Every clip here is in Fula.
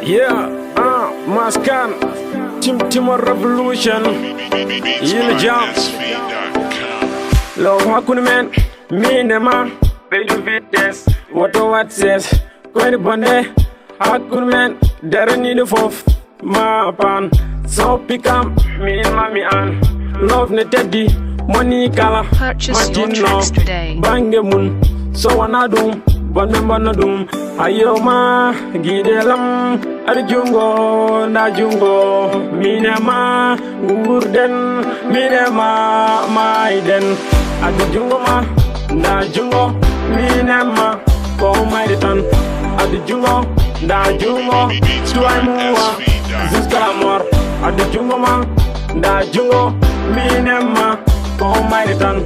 Yeah, Maskan, Team Revolution, Yil Jam, Love Hakuna Man, Minema, Pedro Vites, what says, Quite Bonde, Hakuna Man, Darren in the fourth, Mapan, so pick up, me and Mammy Ann, Love Netedi, Money Kala, Purchase your tracks today. Bangamun, so anadum. Banadum, ayoma, gidelam, arjungo, najungo, minema, urden, minema, maiden, adjungo ma, najungo, minema, komaitan, adjungo, najungo, tuaimua, ziskalamor, adjungo ma, najungo, minema, komaitan,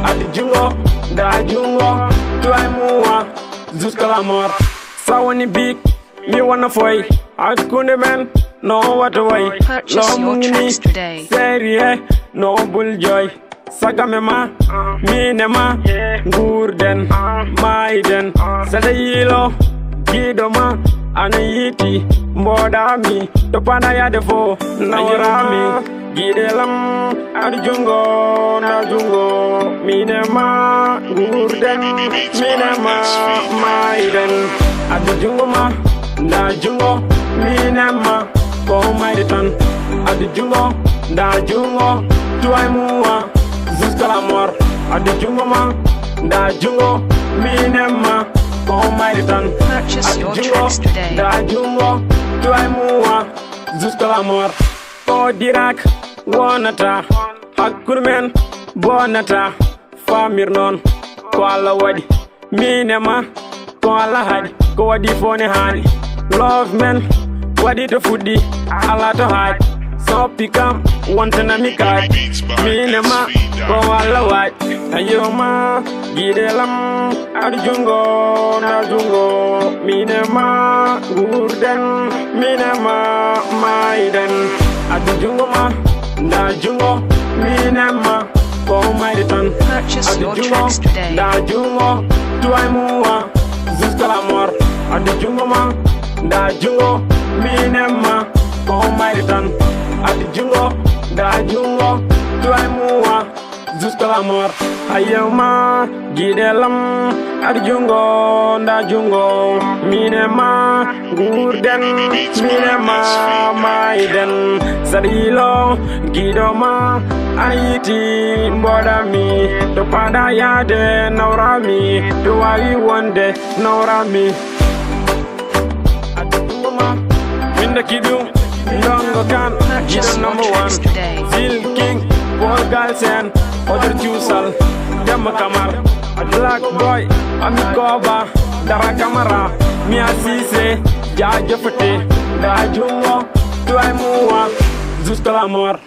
adjungo, najungo, tuaimua. Jusqu'à la mort. Sawani big, me wanna fight. Hakuna man, no what away. Purchase your tracks today. Serie, no bull joy. Sagamema, minema, gurden, maiden, sadayilo, gidoma, anayiti, mbodami, topana ya defo, naurami, gidelam, arjungo, najungo, minema, gurden, minema, maiden, adjungo ma, najungo, minema, komaitan, adjungo, najungo, tuaimua, jusqu'à la mort, adjungo ma, najungo, minema, komaitan, Purchase your tracks today. najungo, tuaimua, jusqu'à la mort. O dirak, wonata, Hakuna Man, bonata, famir non, ko Allah wadi, minema, ko Allah hadi, ko wadi fone hani, love man, wadi to fudi, Allah to hide, so pikam, wantana mikad, minema, ko Allah wadi, ayoma, gidelam, arjungo, najungo, minema, gurden, minema, maiden, adjungo ma, najungo, minema, komaitan, Purchase your tracks today. najungo, tuaimua, jusqu'à la mort, adjungo ma, najungo, minema, komaitan, adjungo, najungo, tuaimua, jusqu'à la mort. Ayoma, gidelam, arjungo, najungo, minema, gurden, minema, maiden, sadilo, gidoma, aniti, mbodami, topada yade, naurami, tuwai wande, naurami. Adjungoma, minda kidu, ndongo kan, gido number one, Zil King, Paul Galsen, Other Jusal, Demba Kamar, a Black Boy, Amikoba, Dara Kamara, Mia Sise, Jaja Fete, Dajungo, Tuaimua, jusqu'à la mort.